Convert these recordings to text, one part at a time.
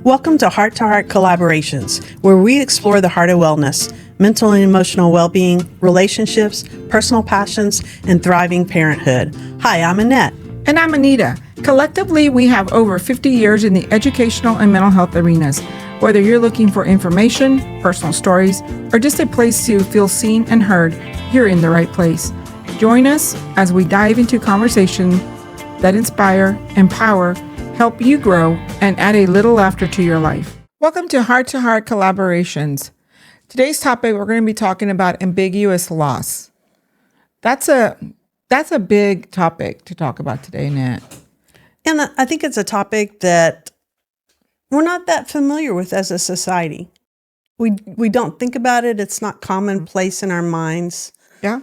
Welcome to Heart Collaborations, where we explore the heart of wellness, mental and emotional well-being, relationships, personal passions, and thriving parenthood. Hi, I'm Annette. And I'm Anita. Collectively, we have over 50 years in the educational and mental health arenas. Whether you're looking for information, personal stories, or just a place to feel seen and heard, you're in the right place. Join us as we dive into conversations that inspire, empower, help you grow, and add a little laughter to your life. Welcome to Heart Collaborations. Today's topic, we're going to be talking about ambiguous loss. That's a big topic to talk about today, Nat. And I think it's a topic that we're not that familiar with as a society. We don't think about it. It's not commonplace in our minds. Yeah.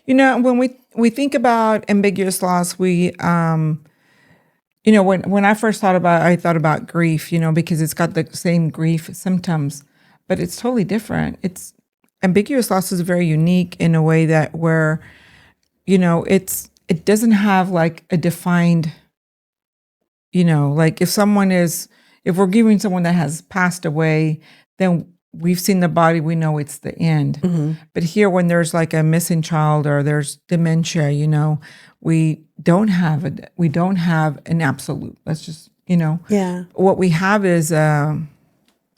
You know, when we think about ambiguous loss, we when I first thought about it, I thought about grief, because it's got the same grief symptoms, but it's totally different. It's ambiguous loss is very unique in a way that where, it doesn't have like a defined, like if we're giving someone that has passed away, then we've seen the body, we know it's the end. Mm-hmm. But here, when there's like a missing child or there's dementia, we don't have an absolute. Let's just, what we have is, I'm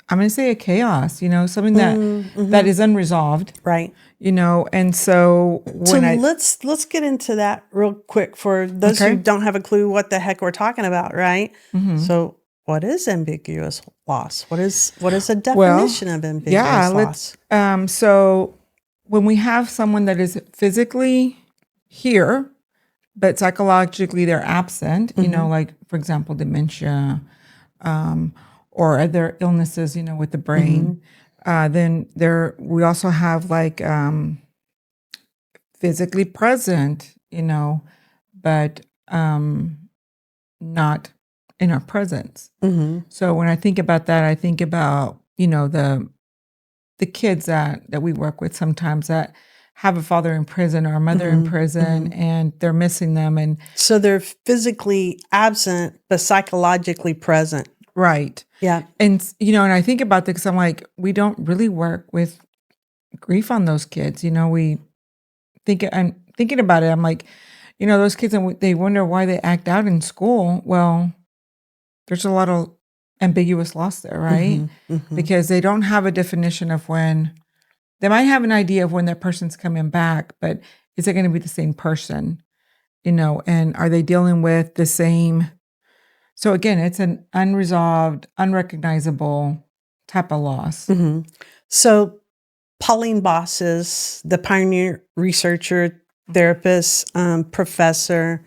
going to say a chaos, something that is unresolved. Right. And so let's get into that real quick for those who don't have a clue what the heck we're talking about, right? Mm-hmm. So what is ambiguous loss? What is a definition of ambiguous loss? So when we have someone that is physically here, but psychologically they're absent, mm-hmm. Like, for example, dementia, or other illnesses, with the brain. Mm-hmm. Then we also have like physically present, but not in our presence. Mm-hmm. So when I think about that, I think about, the kids that we work with sometimes that have a father in prison or a mother in prison, mm-hmm. and they're missing them. And so they're physically absent, but psychologically present. Right. Yeah. And, and I think about this, I'm like, we don't really work with grief on those kids. I'm thinking about it. I'm like, those kids, they wonder why they act out in school. Well, there's a lot of ambiguous loss there, right? Mm-hmm, mm-hmm. Because they don't have a definition of when. They might have an idea of when that person's coming back, but is it going to be the same person? And are they dealing with the same? So again, it's an unresolved, unrecognizable type of loss. Mm-hmm. So Pauline Boss is the pioneer researcher, therapist, professor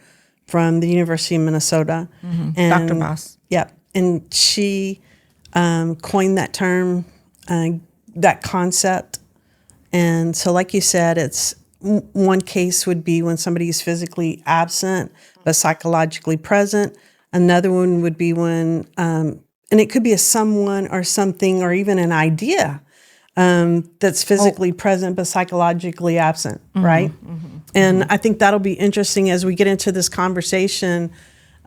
from the University of Minnesota. Mm-hmm. And Dr. Boss. Yeah. And she coined that term, that concept. And so like you said, it's one case would be when somebody is physically absent, but psychologically present. Another one would be when, and it could be a someone or something or even an idea that's physically present, but psychologically absent, mm-hmm, right? Mm-hmm, and mm-hmm. I think that'll be interesting as we get into this conversation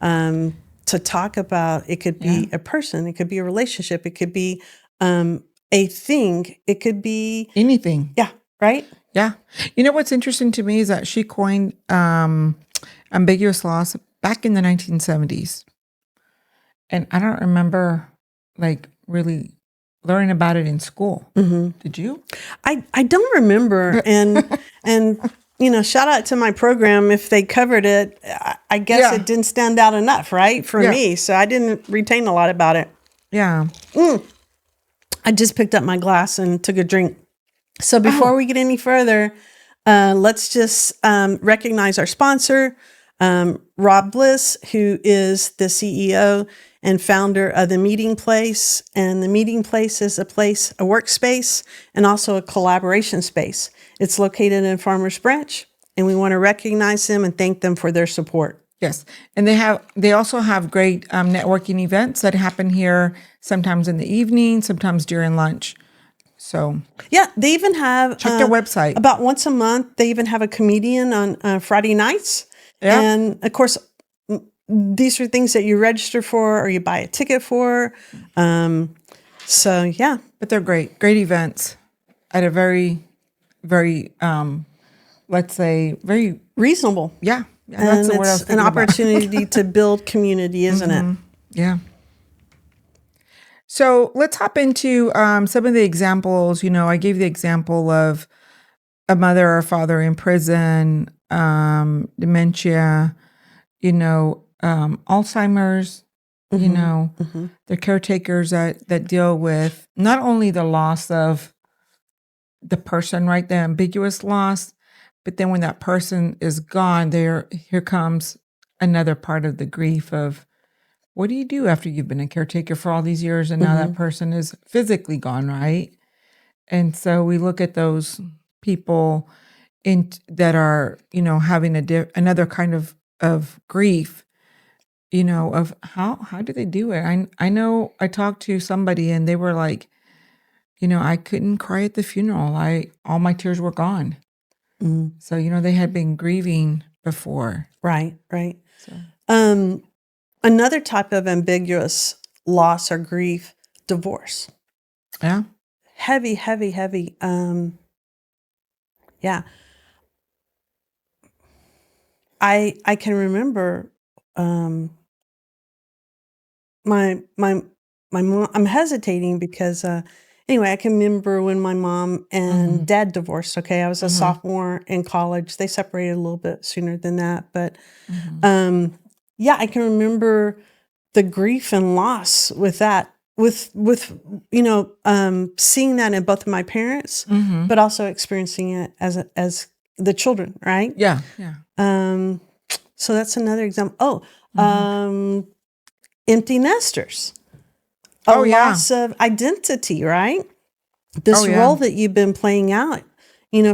to talk about. It could be a person, it could be a relationship, it could be a thing, it could be anything. Yeah, right? Yeah. What's interesting to me is that she coined ambiguous loss back in the 1970s. And I don't remember like really learning about it in school. Mm-hmm. Did you? I don't remember. And shout out to my program if they covered it. I guess it didn't stand out enough, right? For me. So I didn't retain a lot about it. Yeah. I just picked up my glass and took a drink. So before we get any further, let's just recognize our sponsor, Rob Bliss, who is the CEO and founder of The Meeting Place. And The Meeting Place is a workspace, and also a collaboration space. It's located in Farmers Branch, and we want to recognize them and thank them for their support. Yes. And they also have great networking events that happen here sometimes in the evening, sometimes during lunch. So yeah, they even have check their website. About once a month, they even have a comedian on Friday nights. Yeah. And of course, these are things that you register for or you buy a ticket for. So yeah. But they're great events at a very, very, let's say, very Reasonable. yeah. That's And the word I was it's an thinking about. opportunity to build community, isn't it? Yeah. So let's hop into some of the examples. I gave the example of a mother or father in prison, dementia, Alzheimer's, the caretakers that deal with not only the loss of the person, right, the ambiguous loss, but then when that person is gone, here comes another part of the grief of what do you do after you've been a caretaker for all these years and now that person is physically gone, right? And so we look at those people that are, having another kind of grief, of how do they do it? I know I talked to somebody and they were like, I couldn't cry at the funeral. All my tears were gone. So, they had been grieving before. Right. So. Another type of ambiguous loss or grief, divorce. Yeah. Heavy. Yeah. I can remember my mom. I'm hesitating because anyway, I can remember when my mom and dad divorced. Okay, I was a sophomore in college. They separated a little bit sooner than that, but yeah, I can remember the grief and loss with that. With seeing that in both of my parents, but also experiencing it as the children, right? Yeah. So that's another example. Empty nesters. Loss of identity, right? This role that you've been playing out,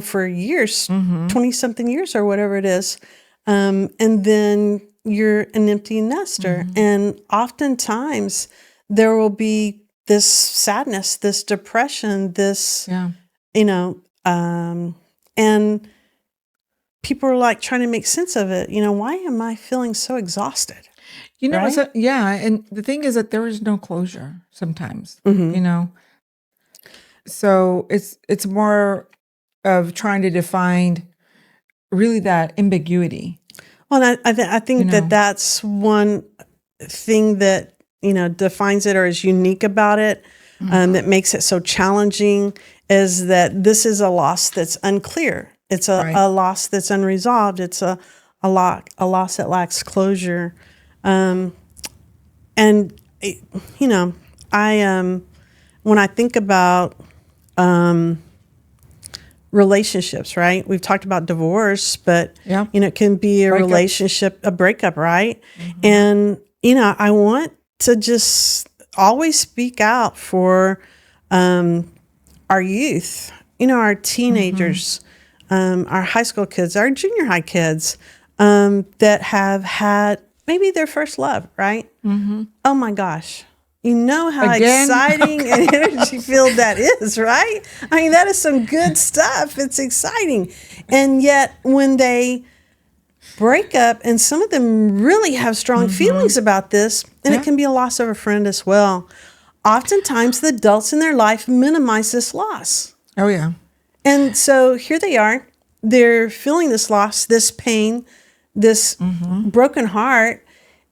for years, 20-something years or whatever it is. And then you're an empty nester. And oftentimes there will be this sadness, this depression, this, and people are like trying to make sense of it. Why am I feeling so exhausted? Right? And the thing is that there is no closure sometimes, So it's more of trying to define really that ambiguity. Well, I think that's one thing that, defines it or is unique about it, that makes it so challenging, is that this is a loss that's unclear. It's a loss that's unresolved. It's a loss that lacks closure. And I when I think about relationships, right? We've talked about divorce, but it can be a relationship, a breakup, right? And I want to just always speak out for our youth, our teenagers, our high school kids, our junior high kids that have had maybe their first love, right? Oh my gosh. You know how exciting and energy filled that is, right? I mean, that is some good stuff. It's exciting. And yet when they break up, and some of them really have strong feelings about this, and it can be a loss of a friend as well. Oftentimes the adults in their life minimize this loss. Oh, yeah. And so here they are. They're feeling this loss, this pain, this broken heart,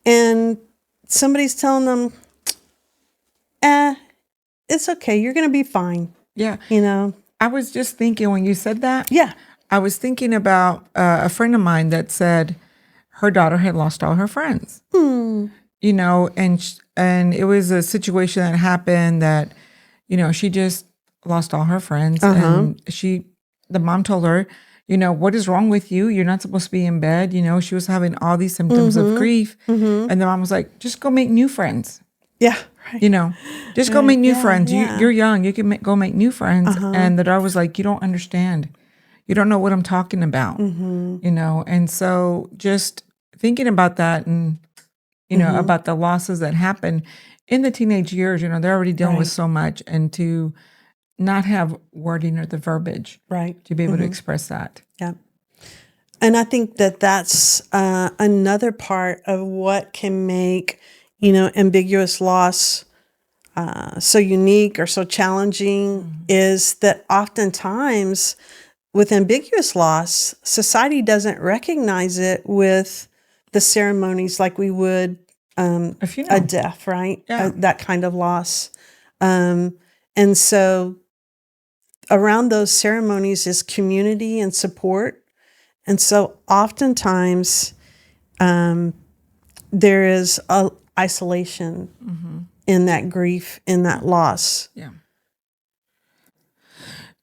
and somebody's telling them, it's okay. You're going to be fine. Yeah. I was just thinking when you said that. Yeah. I was thinking about a friend of mine that said her daughter had lost all her friends. And it was a situation that happened that, she just lost all her friends. And the mom told her, what is wrong with you? You're not supposed to be in bed. She was having all these symptoms of grief. And the mom was like, just go make new friends. Yeah. Right. Just go make new friends. You're young. You can go make new friends. And the daughter was like, you don't understand. You don't know what I'm talking about. And so just thinking about that and, about the losses that happen in the teenage years, they're already dealing with so much, and to not have wording or the verbiage to be able to express that. Yeah. And I think that that's another part of what can make, ambiguous loss so unique or so challenging is that oftentimes with ambiguous loss, society doesn't recognize it with the ceremonies like we would A funeral. a death, right? Yeah. That kind of loss. And so around those ceremonies is community and support. And so oftentimes there is a isolation in that grief, in that loss. Yeah.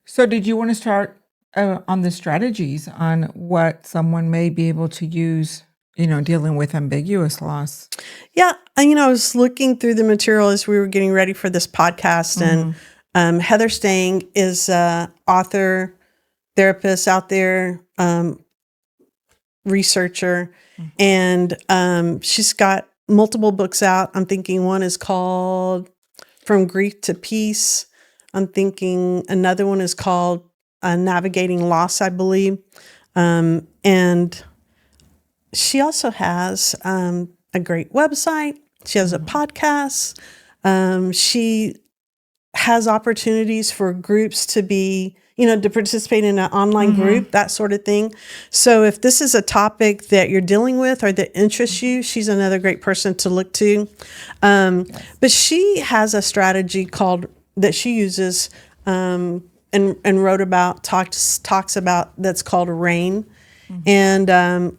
So did you want to start on the strategies on what someone may be able to use, dealing with ambiguous loss? Yeah. And, I was looking through the material as we were getting ready for this podcast, and Heather Stang is an author, therapist out there, researcher, and she's got multiple books out. I'm thinking one is called From Grief to Peace. I'm thinking another one is called Navigating Loss, I believe. And she also has a great website. She has a podcast. She has opportunities for groups to be, to participate in an online group, that sort of thing. So if this is a topic that you're dealing with or that interests you, she's another great person to look to. But she has a strategy that she uses and wrote about, talks about, that's called RAIN. And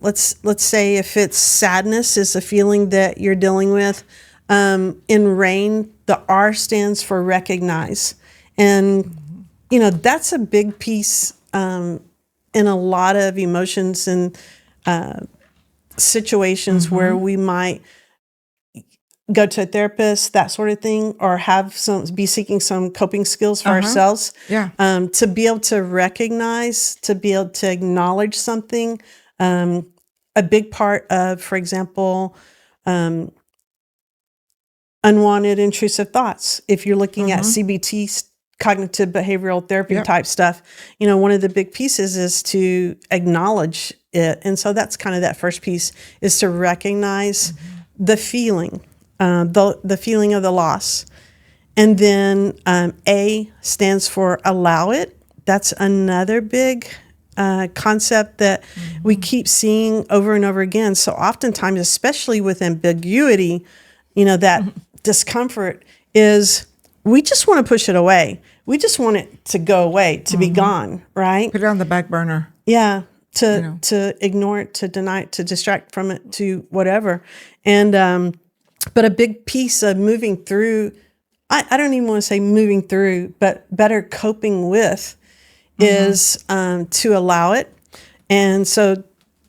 let's say if it's sadness is a feeling that you're dealing with, in RAIN, the R stands for recognize. And, that's a big piece in a lot of emotions and situations where we might go to a therapist, that sort of thing, or be seeking some coping skills for ourselves. Yeah. To be able to recognize, to be able to acknowledge something. A big part of, for example, unwanted intrusive thoughts. If you're looking at CBT, cognitive behavioral therapy type stuff, one of the big pieces is to acknowledge it. And so that's kind of that first piece, is to recognize the feeling, the feeling of the loss. And then A stands for allow it. That's another big concept that we keep seeing over and over again. So oftentimes, especially with ambiguity, that discomfort is, we just want to push it away. We just want it to go away, to be gone, right? Put it on the back burner. Yeah, to ignore it, to deny it, to distract from it, to whatever. And but a big piece of moving through, I don't even want to say moving through, but better coping with is to allow it. And so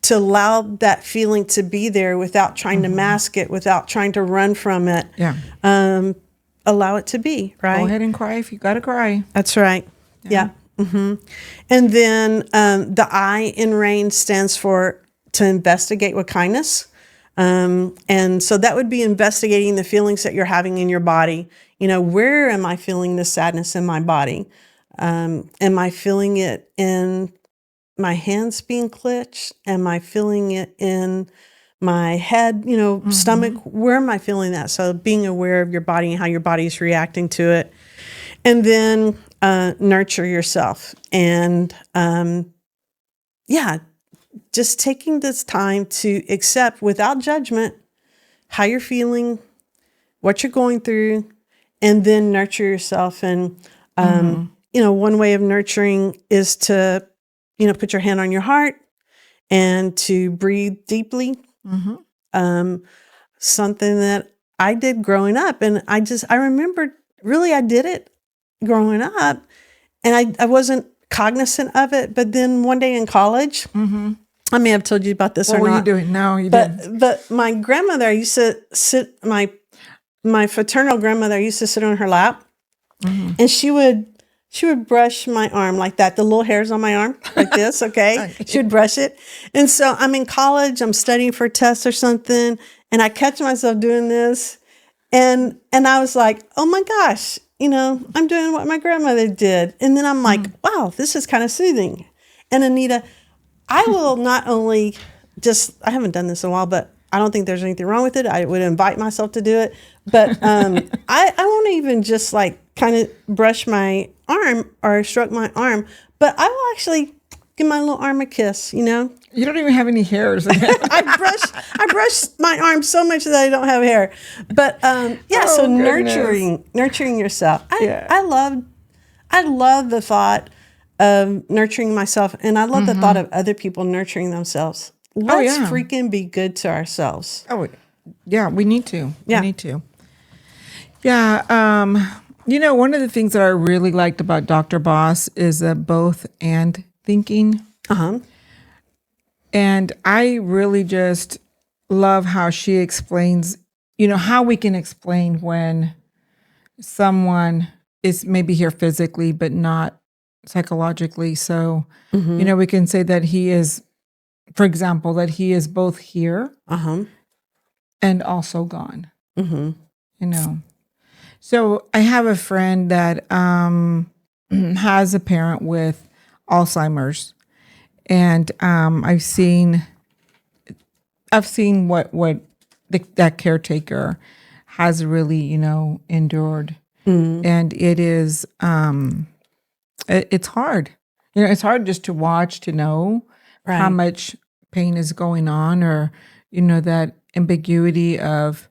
to allow that feeling to be there without trying to mask it, without trying to run from it. Yeah. Allow it to be, right? Go ahead and cry if you got to cry. That's right. Yeah. And then the I in RAIN stands for to investigate with kindness. And so that would be investigating the feelings that you're having in your body. Where am I feeling the sadness in my body? Am I feeling it in my hands being clenched? Am I feeling it in my head, stomach? Where am I feeling that? So being aware of your body and how your body is reacting to it. And then nurture yourself. And just taking this time to accept without judgment how you're feeling, what you're going through, and then nurture yourself. And, one way of nurturing is to, put your hand on your heart and to breathe deeply. Something that I did growing up. And I remember really I did it growing up, and I wasn't cognizant of it. But then one day in college, I may have told you about this or not. What were you doing? No, you didn't. But my grandmother used to sit, my fraternal grandmother used to sit on her lap, and she would brush my arm like that, the little hairs on my arm like this, okay? She would brush it. And so I'm in college, I'm studying for tests or something, and I catch myself doing this. And I was like, oh my gosh, I'm doing what my grandmother did. And then I'm like, wow, this is kind of soothing. And Anita, I will not only I haven't done this in a while, but I don't think there's anything wrong with it. I would invite myself to do it. But I won't even just like kind of brush my arm or stroke my arm, but I will actually give my little arm a kiss, you know? You don't even have any hairs. I brush my arm so much that I don't have hair. But so nurturing yourself. I love the thought of nurturing myself, and I love the thought of other people nurturing themselves. Let's freaking be good to ourselves. Oh, yeah, we need to. Yeah. We need to. Yeah. One of the things that I really liked about Dr. Boss is the both and thinking. Uh-huh. And I really just love how she explains, how we can explain when someone is maybe here physically, but not psychologically. So, we can say that he is, for example, that he is both here and also gone, So I have a friend that has a parent with Alzheimer's. And I've seen what that caretaker has really, endured. And it is, it's hard. It's hard just to watch, to know how much pain is going on, or, that ambiguity of,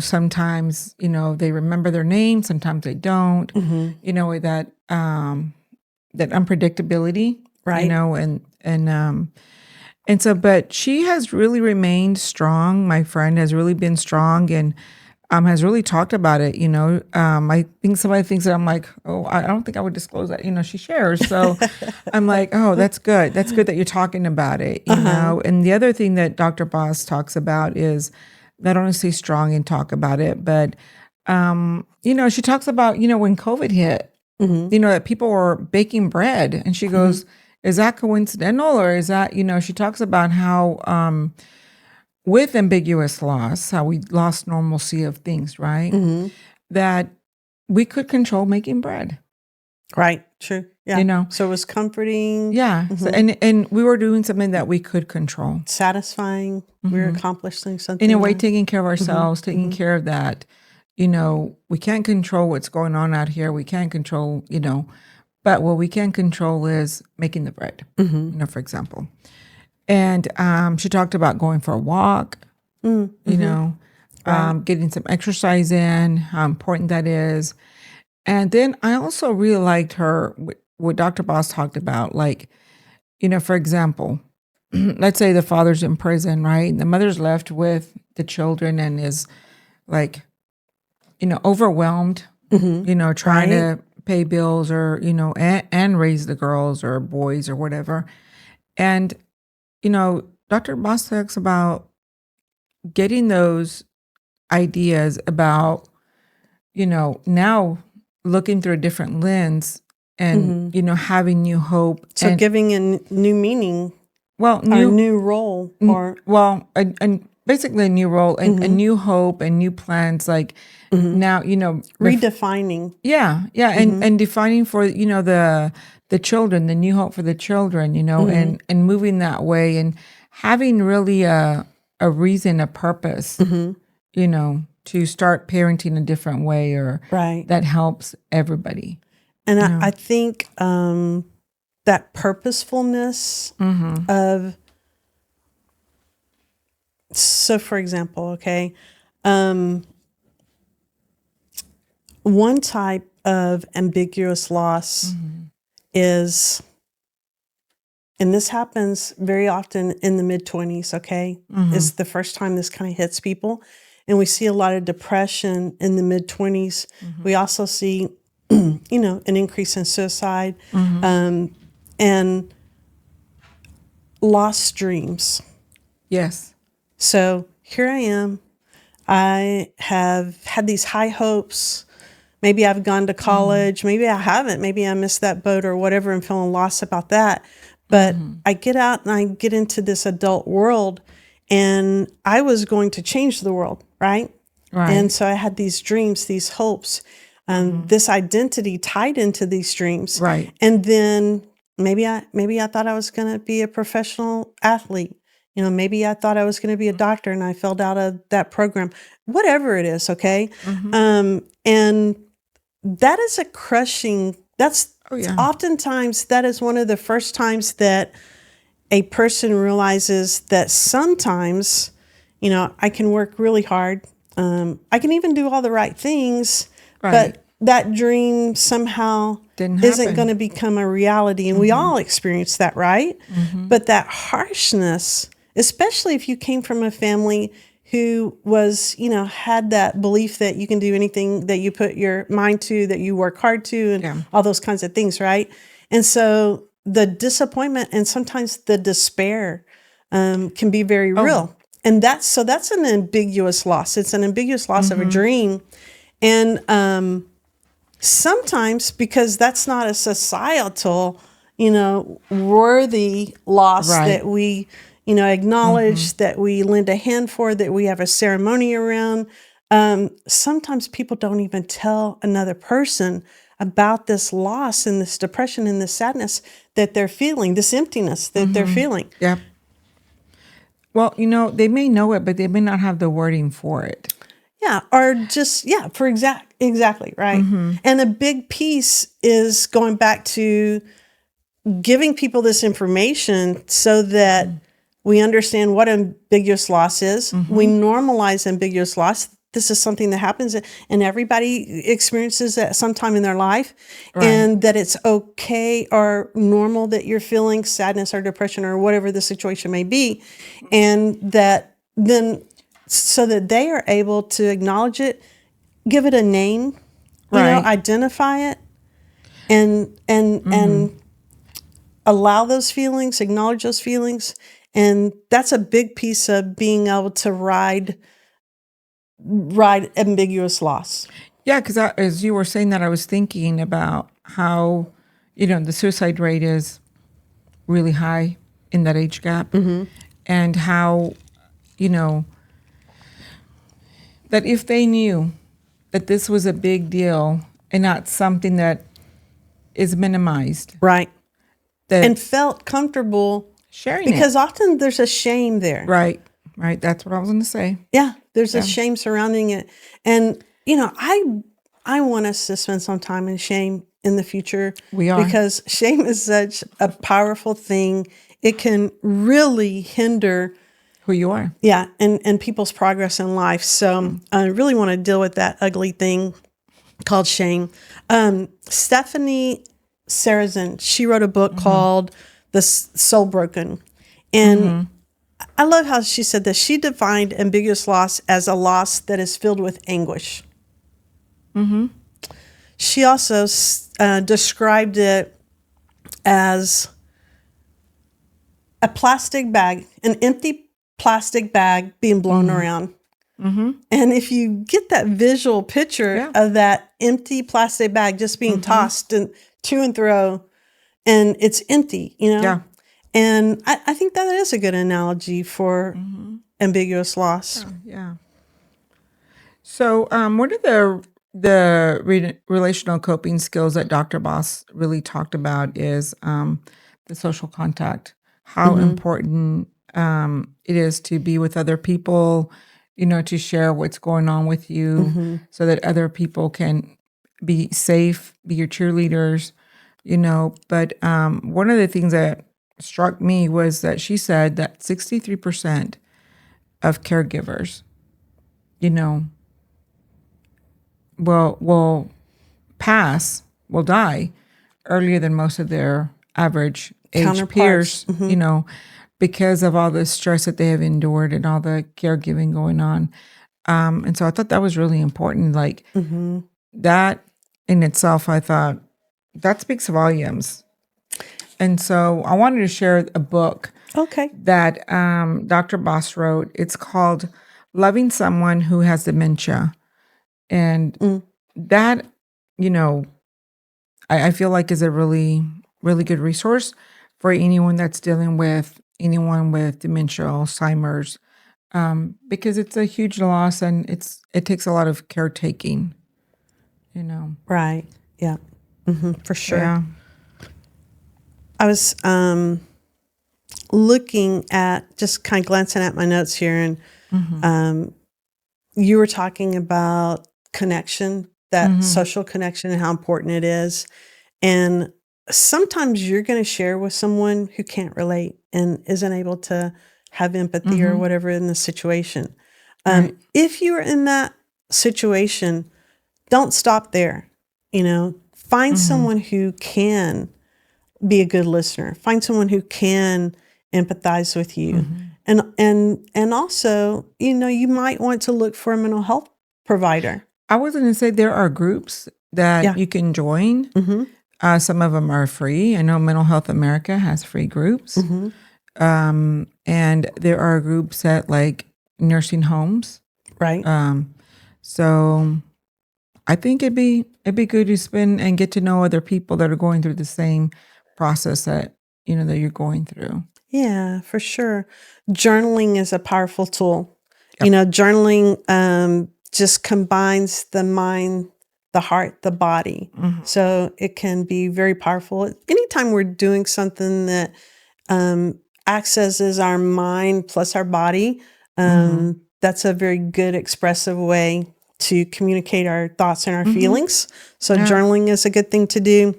sometimes, they remember their name, sometimes they don't, that unpredictability, and so, but she has really remained strong. My friend has really been strong, and has really talked about it. I think some of the things that I'm like, oh, I don't think I would disclose that. She shares. So I'm like, oh, that's good. That's good that you're talking about it. You know. And the other thing that Dr. Boss talks about is not only stay strong and talk about it, but she talks about when COVID hit. That people were baking bread, and she goes, is that coincidental, or is that, she talks about how, with ambiguous loss, how we lost normalcy of things, right? That we could control making bread. Right. True. Yeah. So it was comforting. Yeah. So, and we were doing something that we could control. Satisfying. We were accomplishing something. In a way, taking care of ourselves, taking care of that. We can't control what's going on out here. We can't control, but what we can control is making the bread, for example. And she talked about going for a walk, getting some exercise in, how important that is. And then I also really liked what Dr. Boss talked about, like, for example, let's say the father's in prison, right? And the mother's left with the children and is like, overwhelmed, trying to pay bills or, and raise the girls or boys or whatever. And, Dr. Boss talks about getting those ideas about, now looking through a different lens and, having new hope. So giving a new meaning. Well, new role. And basically a new role and a new hope and new plans, like now, redefining. And defining for, the children, the new hope for the children, and moving that way and having really a reason, a purpose, to start parenting a different way or that helps everybody. And I think that purposefulness of, so for example, one type of ambiguous loss is, and this happens very often in the mid-20s, is the first time this kind of hits people. And we see a lot of depression in the mid-20s. We also see, an increase in suicide and lost dreams. Yes. So here I am. I have had these high hopes. Maybe I've gone to college. Maybe I haven't. Maybe I missed that boat or whatever and feeling lost about that. But I get out and I get into this adult world, and I was going to change the world, right? And so I had these dreams, these hopes, this identity tied into these dreams. Right. And then maybe I thought I was going to be a professional athlete. You know, maybe I thought I was going to be a doctor and I fell out of that program. Whatever it is, okay? And that is a crushing, that's oftentimes, that is one of the first times that a person realizes that sometimes, you know, I can work really hard. I can even do all the right things, but that dream somehow isn't going to become a reality. And we all experience that, right? But that harshness, especially if you came from a family who was, you know, had that belief that you can do anything that you put your mind to, that you work hard to, and all those kinds of things, right? And so the disappointment and sometimes the despair can be very real. And that's an ambiguous loss. It's an ambiguous loss of a dream. And sometimes, because that's not a societal, you know, worthy loss that we, you know, acknowledge, that we lend a hand for, that we have a ceremony around. Sometimes people don't even tell another person about this loss and this depression and this sadness that they're feeling, this emptiness that they're feeling. Yeah. Well, you know, they may know it, but they may not have the wording for it. Yeah, or just, for exactly, right? And a big piece is going back to giving people this information so that we understand what ambiguous loss is. We normalize ambiguous loss. This is something that happens and everybody experiences at some time in their life, and that it's okay or normal that you're feeling sadness or depression or whatever the situation may be. And that then, so that they are able to acknowledge it, give it a name, you know, identify it, and allow those feelings, acknowledge those feelings. And that's a big piece of being able to ride ambiguous loss. Yeah, because as you were saying that, I was thinking about how, you know, the suicide rate is really high in that age gap, and how, you know, that if they knew that this was a big deal and not something that is minimized, right, that and felt comfortable sharing because it. often there's a shame there. Right. That's what I was going to say. Yeah, there's a shame surrounding it. And, you know, I want us to spend some time in shame in the future. We are. Because shame is such a powerful thing. It can really hinder Who you are. Yeah, and people's progress in life. So I really want to deal with that ugly thing called shame. Stephanie Sarrazin, she wrote a book called The Soul Broken. And I love how she said that she defined ambiguous loss as a loss that is filled with anguish. She also described it as a plastic bag, an empty plastic bag being blown around. And if you get that visual picture of that empty plastic bag just being tossed and to and fro, and it's empty, you know? Yeah. And I think that is a good analogy for ambiguous loss. Yeah. So one of the relational coping skills that Dr. Boss really talked about is the social contact, how important it is to be with other people, you know, to share what's going on with you so that other people can be safe, be your cheerleaders, you know. But one of the things that struck me was that she said that 63% of caregivers, you know, will die earlier than most of their average age peers, you know, because of all the stress that they have endured and all the caregiving going on. And so I thought that was really important. Like that in itself, I thought that speaks volumes. And so I wanted to share a book that Dr. Boss wrote. It's called Loving Someone Who Has Dementia. And that, you know, I feel like is a really, really good resource for anyone that's dealing with anyone with dementia, Alzheimer's, because it's a huge loss and it takes a lot of caretaking, you know. Right. Yeah. For sure. Yeah. I was looking at, just kind of glancing at my notes here, and you were talking about connection, that social connection, and how important it is. And sometimes you're going to share with someone who can't relate and isn't able to have empathy or whatever in the situation. Right. If you're in that situation, don't stop there. Find someone who can be a good listener. Find someone who can empathize with you. And also, you might want to look for a mental health provider. I was going to say there are groups that you can join. Some of them are free. I know Mental Health America has free groups. And there are groups at like nursing homes. Right. So I think it'd be good to spend and get to know other people that are going through the same process that that you're going through. Yeah, for sure. Journaling is a powerful tool. Journaling just combines the mind, the heart, the body. So it can be very powerful. Anytime we're doing something that accesses our mind plus our body, that's a very good expressive way to communicate our thoughts and our feelings. So journaling is a good thing to do.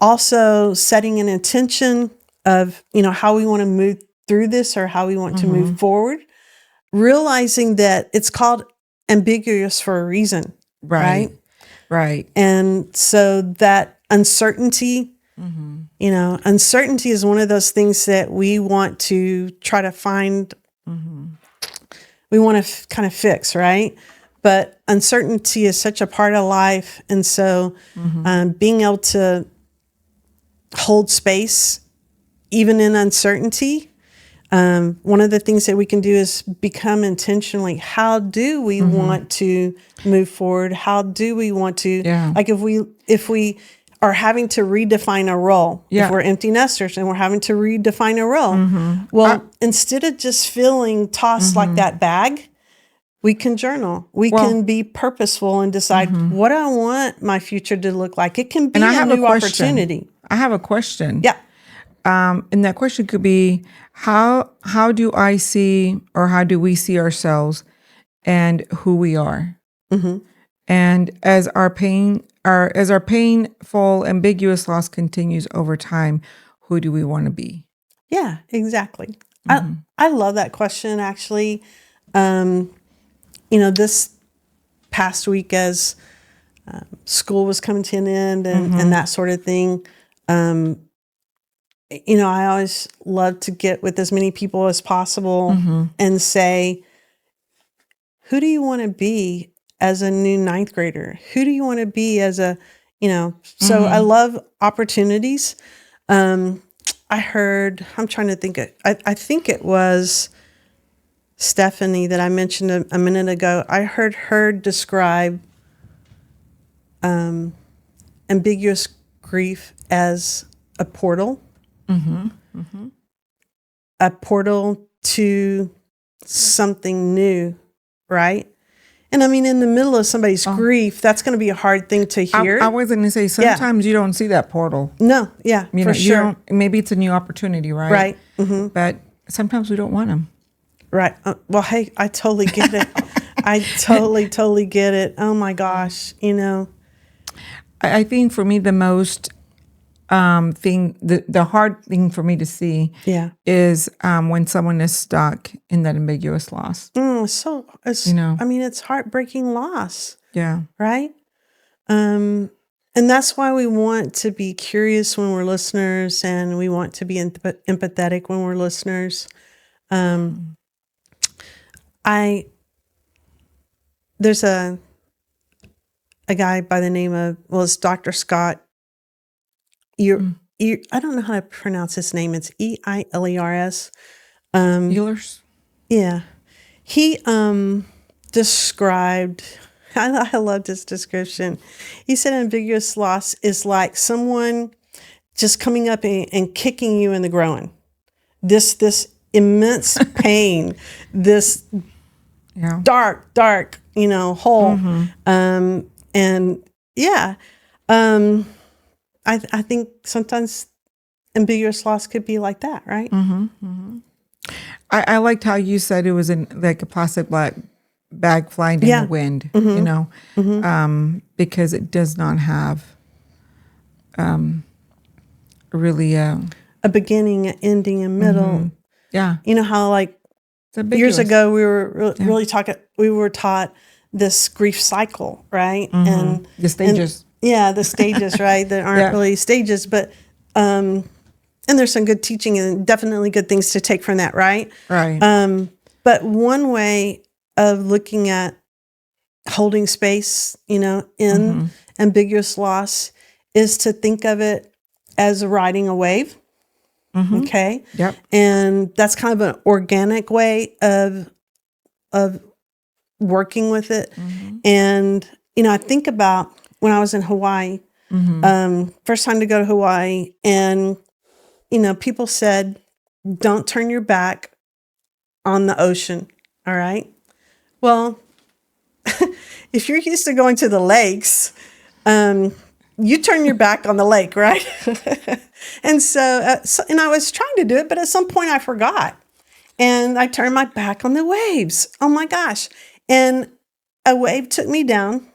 Also setting an intention of, how we want to move through this or how we want to move forward. Realizing that it's called ambiguous for a reason, right? Right. And so that uncertainty, uncertainty is one of those things that we want to try to find, we want to kind of fix, right? But uncertainty is such a part of life. And so being able to hold space, even in uncertainty, one of the things that we can do is become intentionally, how do we want to move forward? How do we want to, like if we are having to redefine a role, if we're empty nesters and we're having to redefine a role, well, instead of just feeling tossed like that bag, we can journal. We can be purposeful and decide what I want my future to look like. It can be a new opportunity. I have a question. Yeah. And that question could be, how do I see, or how do we see ourselves and who we are? And as our painful, ambiguous loss continues over time, who do we want to be? Yeah, exactly. I love that question, actually. This past week as school was coming to an end and that sort of thing, I always love to get with as many people as possible and say, who do you want to be as a new ninth grader? Who do you want to be as a, so I love opportunities. I'm trying to think, I think it was Stephanie that I mentioned a minute ago. I heard her describe ambiguous grief as a portal. A portal to something new, right? And I mean, in the middle of somebody's grief, that's going to be a hard thing to hear. I was going to say, sometimes you don't see that portal. No, yeah, for sure. Maybe it's a new opportunity, right? Right. But sometimes we don't want them. Right. Well, hey, I totally get it. I totally get it. Oh my gosh, I think for me, the most the hard thing for me to see is when someone is stuck in that ambiguous loss. It's heartbreaking loss. Yeah. Right. And that's why we want to be curious when we're listeners, and we want to be empathetic when we're listeners. There's a guy by the name of, it's Dr. Scott. I don't know how to pronounce his name. It's Eilers. Eilers? Yeah. He described, I loved his description. He said ambiguous loss is like someone just coming up and kicking you in the groin. This immense pain, this dark, hole. I think sometimes ambiguous loss could be like that, right? I liked how you said it was in like a plastic bag flying in Yeah. the wind, because it does not have really A beginning, an ending, a middle. yeah. You know how like It's ambiguous. years ago we were really we were taught this grief cycle, right? And the stages. the stages, right? That aren't really stages, but and there's some good teaching and definitely good things to take from that, right? Right. But one way of looking at holding space, in ambiguous loss is to think of it as riding a wave. Okay. Yep. And that's kind of an organic way of working with it. And, I think about when I was in Hawaii, first time to go to Hawaii, and, people said, don't turn your back on the ocean. All right. Well, if you're used to going to the lakes, you turn your back on the lake, right? And so, and I was trying to do it, but at some point I forgot. And I turned my back on the waves. Oh my gosh. And a wave took me down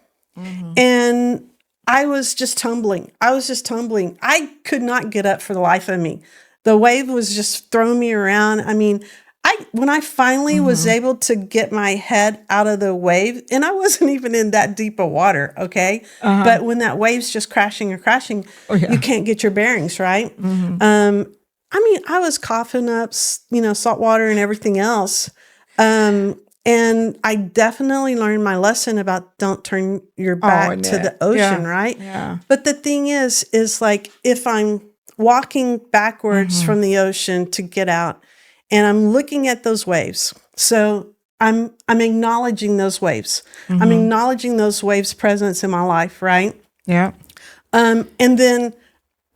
and I was just tumbling. I could not get up for the life of me. The wave was just throwing me around. I mean, when I finally was able to get my head out of the wave, and I wasn't even in that deep of water, okay? But when that wave's just crashing and crashing, you can't get your bearings, right? I mean, I was coughing up, salt water and everything else. And I definitely learned my lesson about don't turn your back to the ocean, right? Yeah. But the thing is like if I'm walking backwards from the ocean to get out, and I'm looking at those waves. So I'm acknowledging those waves. I'm acknowledging those waves' presence in my life, right? Yeah. And then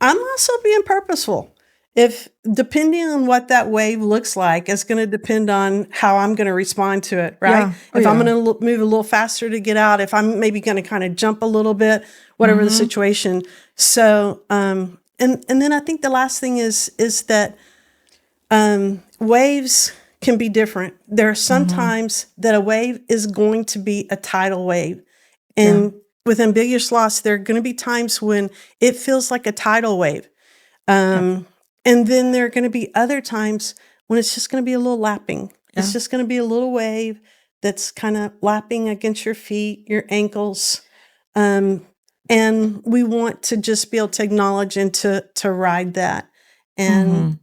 I'm also being purposeful. If depending on what that wave looks like, it's going to depend on how I'm going to respond to it, right? Yeah. If I'm going to move a little faster to get out, if I'm maybe going to kind of jump a little bit, whatever the situation. So, and then I think the last thing is that waves can be different. There are some times that a wave is going to be a tidal wave. And with ambiguous loss, there are going to be times when it feels like a tidal wave. And then there are going to be other times when it's just going to be a little lapping. It's just going to be a little wave that's kind of lapping against your feet, your ankles. And we want to just be able to acknowledge and to ride that. And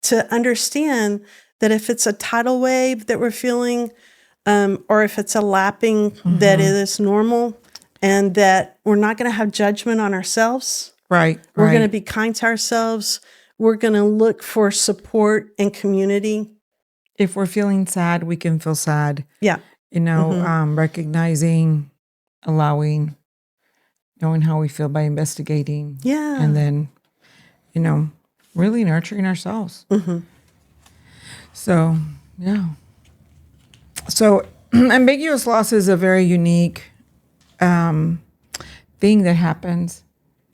to understand that if it's a tidal wave that we're feeling, or if it's a lapping, that it is normal and that we're not going to have judgment on ourselves. Right. We're going to be kind to ourselves. We're going to look for support and community. If we're feeling sad, we can feel sad. Yeah. Recognizing, allowing, knowing how we feel by investigating. Yeah. And then, really nurturing ourselves. So, yeah. So, ambiguous loss is a very unique thing that happens.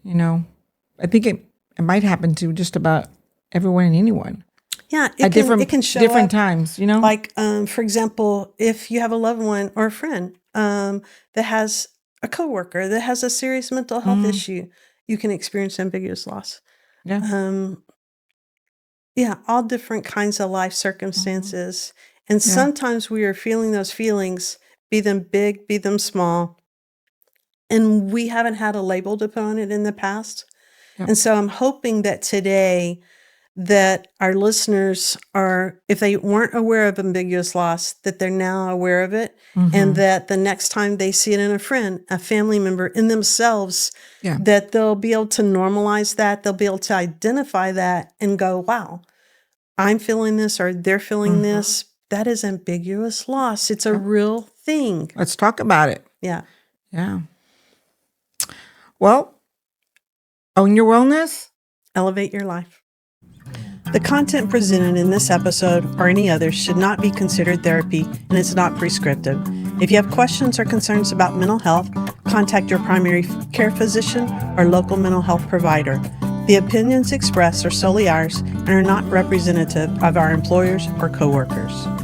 I think it might happen to just about everyone and anyone. Yeah, it can show different up, times. Like for example, if you have a loved one or a friend that has a coworker that has a serious mental health issue, you can experience ambiguous loss. Yeah. All different kinds of life circumstances, and sometimes we are feeling those feelings, be them big, be them small, and we haven't had a label to put on it in the past. And so I'm hoping that today that our listeners are, if they weren't aware of ambiguous loss, that they're now aware of it, and that the next time they see it in a friend, a family member, in themselves, that they'll be able to normalize that, they'll be able to identify that and go, wow, I'm feeling this or they're feeling this. That is ambiguous loss. It's a real thing. Let's talk about it. Yeah. Yeah. Well, own your wellness. Elevate your life. The content presented in this episode or any others should not be considered therapy and it's not prescriptive. If you have questions or concerns about mental health, contact your primary care physician or local mental health provider. The opinions expressed are solely ours and are not representative of our employers or coworkers.